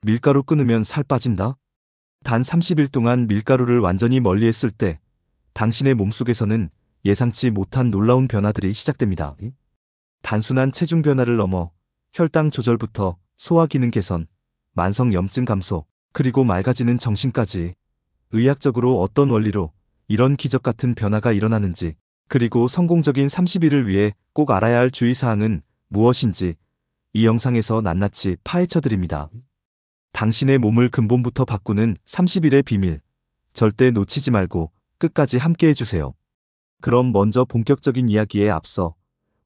밀가루 끊으면 살 빠진다? 단 30일 동안 밀가루를 완전히 멀리했을 때 당신의 몸속에서는 예상치 못한 놀라운 변화들이 시작됩니다. 단순한 체중 변화를 넘어 혈당 조절부터 소화 기능 개선, 만성 염증 감소, 그리고 맑아지는 정신까지 의학적으로 어떤 원리로 이런 기적 같은 변화가 일어나는지, 그리고 성공적인 30일을 위해 꼭 알아야 할 주의사항은 무엇인지 이 영상에서 낱낱이 파헤쳐 드립니다. 당신의 몸을 근본부터 바꾸는 30일의 비밀, 절대 놓치지 말고 끝까지 함께 해주세요. 그럼 먼저 본격적인 이야기에 앞서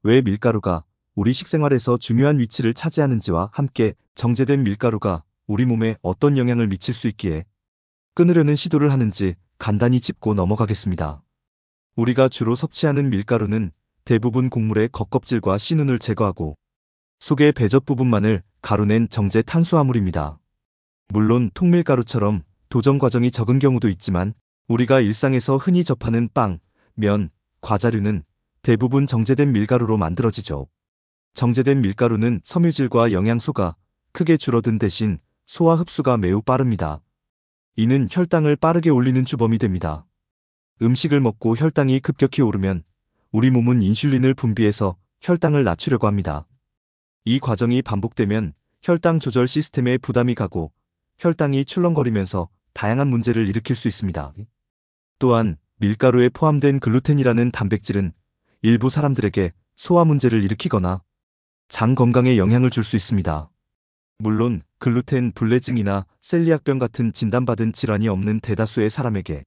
왜 밀가루가 우리 식생활에서 중요한 위치를 차지하는지와 함께 정제된 밀가루가 우리 몸에 어떤 영향을 미칠 수 있기에 끊으려는 시도를 하는지 간단히 짚고 넘어가겠습니다. 우리가 주로 섭취하는 밀가루는 대부분 곡물의 겉껍질과 씨눈을 제거하고 속의 배젖 부분만을 가루낸 정제 탄수화물입니다. 물론 통밀가루처럼 도정 과정이 적은 경우도 있지만 우리가 일상에서 흔히 접하는 빵, 면, 과자류는 대부분 정제된 밀가루로 만들어지죠. 정제된 밀가루는 섬유질과 영양소가 크게 줄어든 대신 소화 흡수가 매우 빠릅니다. 이는 혈당을 빠르게 올리는 주범이 됩니다. 음식을 먹고 혈당이 급격히 오르면 우리 몸은 인슐린을 분비해서 혈당을 낮추려고 합니다. 이 과정이 반복되면 혈당 조절 시스템에 부담이 가고 혈당이 출렁거리면서 다양한 문제를 일으킬 수 있습니다. 또한 밀가루에 포함된 글루텐이라는 단백질은 일부 사람들에게 소화 문제를 일으키거나 장 건강에 영향을 줄 수 있습니다. 물론 글루텐 불내증이나 셀리악병 같은 진단받은 질환이 없는 대다수의 사람에게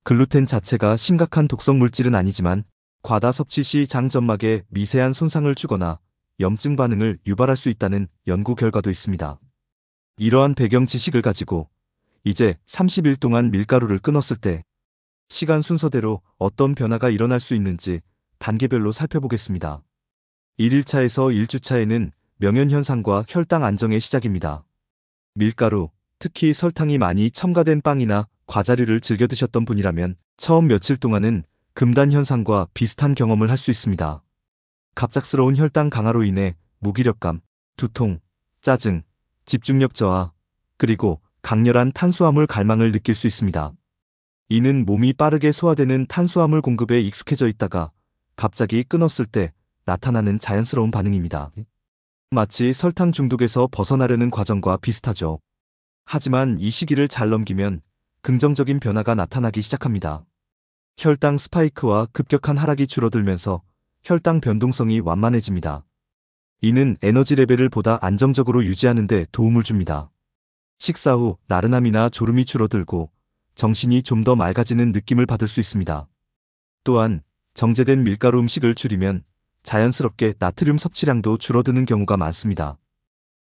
글루텐 자체가 심각한 독성 물질은 아니지만 과다 섭취 시 장 점막에 미세한 손상을 주거나 염증 반응을 유발할 수 있다는 연구 결과도 있습니다. 이러한 배경 지식을 가지고 이제 30일 동안 밀가루를 끊었을 때 시간 순서대로 어떤 변화가 일어날 수 있는지 단계별로 살펴보겠습니다. 1일차에서 1주차에는 명현현상과 혈당 안정의 시작입니다. 밀가루, 특히 설탕이 많이 첨가된 빵이나 과자류를 즐겨 드셨던 분이라면 처음 며칠 동안은 금단 현상과 비슷한 경험을 할 수 있습니다. 갑작스러운 혈당 강화로 인해 무기력감, 두통, 짜증, 집중력 저하, 그리고 강렬한 탄수화물 갈망을 느낄 수 있습니다. 이는 몸이 빠르게 소화되는 탄수화물 공급에 익숙해져 있다가 갑자기 끊었을 때 나타나는 자연스러운 반응입니다. 마치 설탕 중독에서 벗어나려는 과정과 비슷하죠. 하지만 이 시기를 잘 넘기면 긍정적인 변화가 나타나기 시작합니다. 혈당 스파이크와 급격한 하락이 줄어들면서 혈당 변동성이 완만해집니다. 이는 에너지 레벨을 보다 안정적으로 유지하는 데 도움을 줍니다. 식사 후 나른함이나 졸음이 줄어들고 정신이 좀 더 맑아지는 느낌을 받을 수 있습니다. 또한 정제된 밀가루 음식을 줄이면 자연스럽게 나트륨 섭취량도 줄어드는 경우가 많습니다.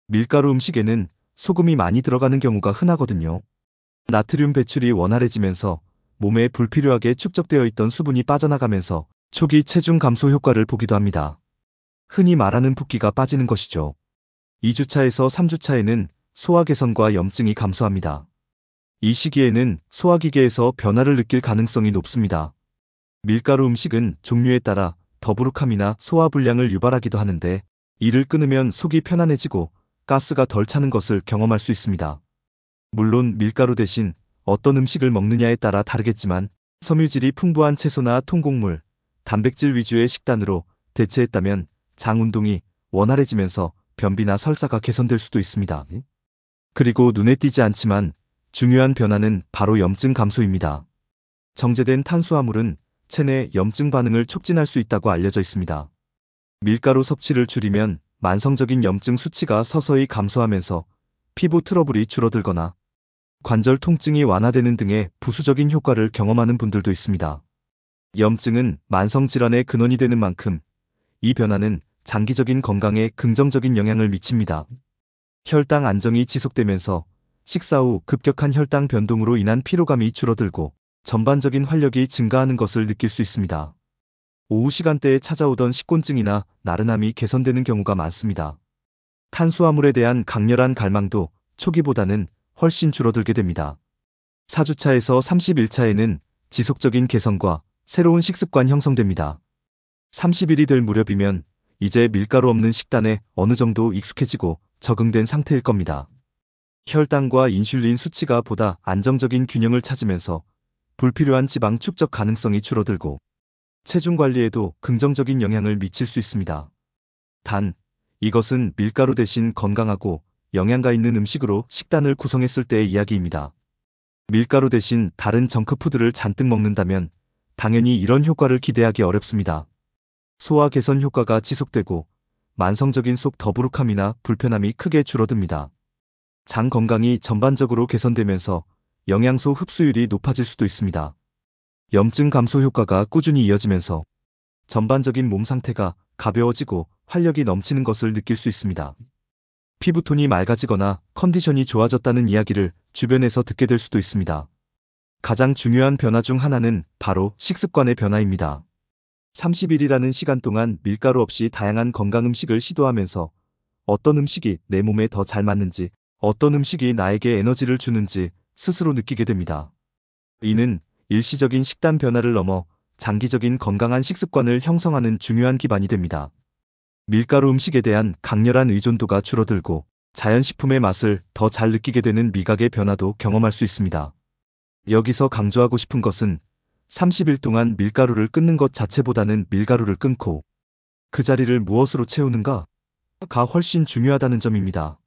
밀가루 음식에는 소금이 많이 들어가는 경우가 흔하거든요. 나트륨 배출이 원활해지면서 몸에 불필요하게 축적되어 있던 수분이 빠져나가면서 초기 체중 감소 효과를 보기도 합니다. 흔히 말하는 붓기가 빠지는 것이죠. 2주차에서 3주차에는 소화 개선과 염증이 감소합니다. 이 시기에는 소화기계에서 변화를 느낄 가능성이 높습니다. 밀가루 음식은 종류에 따라 더부룩함이나 소화 불량을 유발하기도 하는데 이를 끊으면 속이 편안해지고 가스가 덜 차는 것을 경험할 수 있습니다. 물론 밀가루 대신 어떤 음식을 먹느냐에 따라 다르겠지만 섬유질이 풍부한 채소나 통곡물, 단백질 위주의 식단으로 대체했다면 장 운동이 원활해지면서 변비나 설사가 개선될 수도 있습니다. 그리고 눈에 띄지 않지만 중요한 변화는 바로 염증 감소입니다. 정제된 탄수화물은 체내 염증 반응을 촉진할 수 있다고 알려져 있습니다. 밀가루 섭취를 줄이면 만성적인 염증 수치가 서서히 감소하면서 피부 트러블이 줄어들거나 관절 통증이 완화되는 등의 부수적인 효과를 경험하는 분들도 있습니다. 염증은 만성 질환의 근원이 되는 만큼 이 변화는 장기적인 건강에 긍정적인 영향을 미칩니다. 혈당 안정이 지속되면서 식사 후 급격한 혈당 변동으로 인한 피로감이 줄어들고 전반적인 활력이 증가하는 것을 느낄 수 있습니다. 오후 시간대에 찾아오던 식곤증이나 나른함이 개선되는 경우가 많습니다. 탄수화물에 대한 강렬한 갈망도 초기보다는 훨씬 줄어들게 됩니다. 4주차에서 31차에는 지속적인 개선과 새로운 식습관 형성됩니다. 30일이 될 무렵이면 이제 밀가루 없는 식단에 어느 정도 익숙해지고 적응된 상태일 겁니다. 혈당과 인슐린 수치가 보다 안정적인 균형을 찾으면서 불필요한 지방 축적 가능성이 줄어들고 체중 관리에도 긍정적인 영향을 미칠 수 있습니다. 단, 이것은 밀가루 대신 건강하고 영양가 있는 음식으로 식단을 구성했을 때의 이야기입니다. 밀가루 대신 다른 정크푸드를 잔뜩 먹는다면 당연히 이런 효과를 기대하기 어렵습니다. 소화 개선 효과가 지속되고 만성적인 속 더부룩함이나 불편함이 크게 줄어듭니다. 장 건강이 전반적으로 개선되면서 영양소 흡수율이 높아질 수도 있습니다. 염증 감소 효과가 꾸준히 이어지면서 전반적인 몸 상태가 가벼워지고 활력이 넘치는 것을 느낄 수 있습니다. 피부톤이 맑아지거나 컨디션이 좋아졌다는 이야기를 주변에서 듣게 될 수도 있습니다. 가장 중요한 변화 중 하나는 바로 식습관의 변화입니다. 30일이라는 시간 동안 밀가루 없이 다양한 건강 음식을 시도하면서 어떤 음식이 내 몸에 더 잘 맞는지, 어떤 음식이 나에게 에너지를 주는지 스스로 느끼게 됩니다. 이는 일시적인 식단 변화를 넘어 장기적인 건강한 식습관을 형성하는 중요한 기반이 됩니다. 밀가루 음식에 대한 강렬한 의존도가 줄어들고 자연식품의 맛을 더 잘 느끼게 되는 미각의 변화도 경험할 수 있습니다. 여기서 강조하고 싶은 것은 30일 동안 밀가루를 끊는 것 자체보다는 밀가루를 끊고 그 자리를 무엇으로 채우는가가 훨씬 중요하다는 점입니다.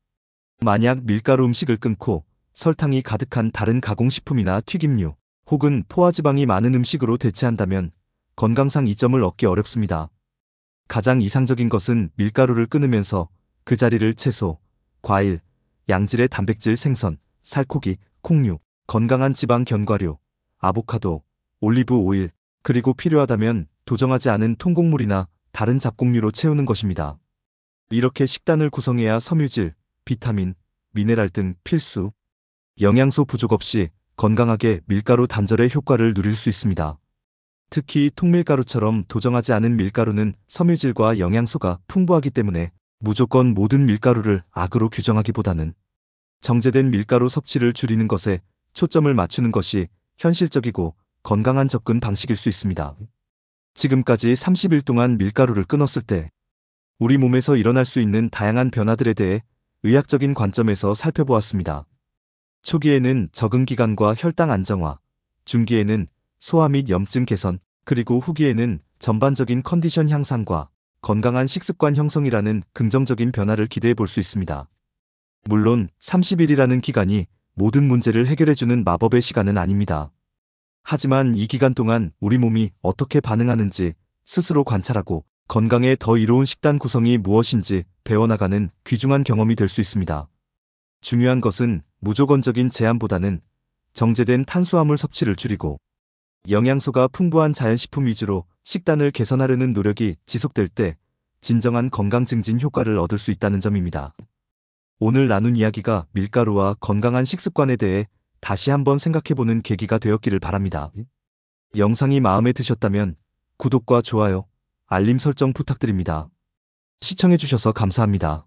만약 밀가루 음식을 끊고 설탕이 가득한 다른 가공식품이나 튀김류 혹은 포화지방이 많은 음식으로 대체한다면 건강상 이점을 얻기 어렵습니다. 가장 이상적인 것은 밀가루를 끊으면서 그 자리를 채소, 과일, 양질의 단백질 생선, 살코기, 콩류, 건강한 지방 견과류, 아보카도, 올리브 오일, 그리고 필요하다면 도정하지 않은 통곡물이나 다른 잡곡류로 채우는 것입니다. 이렇게 식단을 구성해야 섬유질, 비타민, 미네랄 등 필수 영양소 부족 없이 건강하게 밀가루 단절의 효과를 누릴 수 있습니다. 특히 통밀가루처럼 도정하지 않은 밀가루는 섬유질과 영양소가 풍부하기 때문에 무조건 모든 밀가루를 악으로 규정하기보다는 정제된 밀가루 섭취를 줄이는 것에 초점을 맞추는 것이 현실적이고 건강한 접근 방식일 수 있습니다. 지금까지 30일 동안 밀가루를 끊었을 때 우리 몸에서 일어날 수 있는 다양한 변화들에 대해 의학적인 관점에서 살펴보았습니다. 초기에는 적응 기간과 혈당 안정화, 중기에는 소화 및 염증 개선, 그리고 후기에는 전반적인 컨디션 향상과 건강한 식습관 형성이라는 긍정적인 변화를 기대해 볼 수 있습니다. 물론 30일이라는 기간이 모든 문제를 해결해주는 마법의 시간은 아닙니다. 하지만 이 기간 동안 우리 몸이 어떻게 반응하는지 스스로 관찰하고 건강에 더 이로운 식단 구성이 무엇인지 배워나가는 귀중한 경험이 될 수 있습니다. 중요한 것은 무조건적인 제한보다는 정제된 탄수화물 섭취를 줄이고 영양소가 풍부한 자연식품 위주로 식단을 개선하려는 노력이 지속될 때 진정한 건강 증진 효과를 얻을 수 있다는 점입니다. 오늘 나눈 이야기가 밀가루와 건강한 식습관에 대해 다시 한번 생각해보는 계기가 되었기를 바랍니다. 영상이 마음에 드셨다면 구독과 좋아요, 알림 설정 부탁드립니다. 시청해주셔서 감사합니다.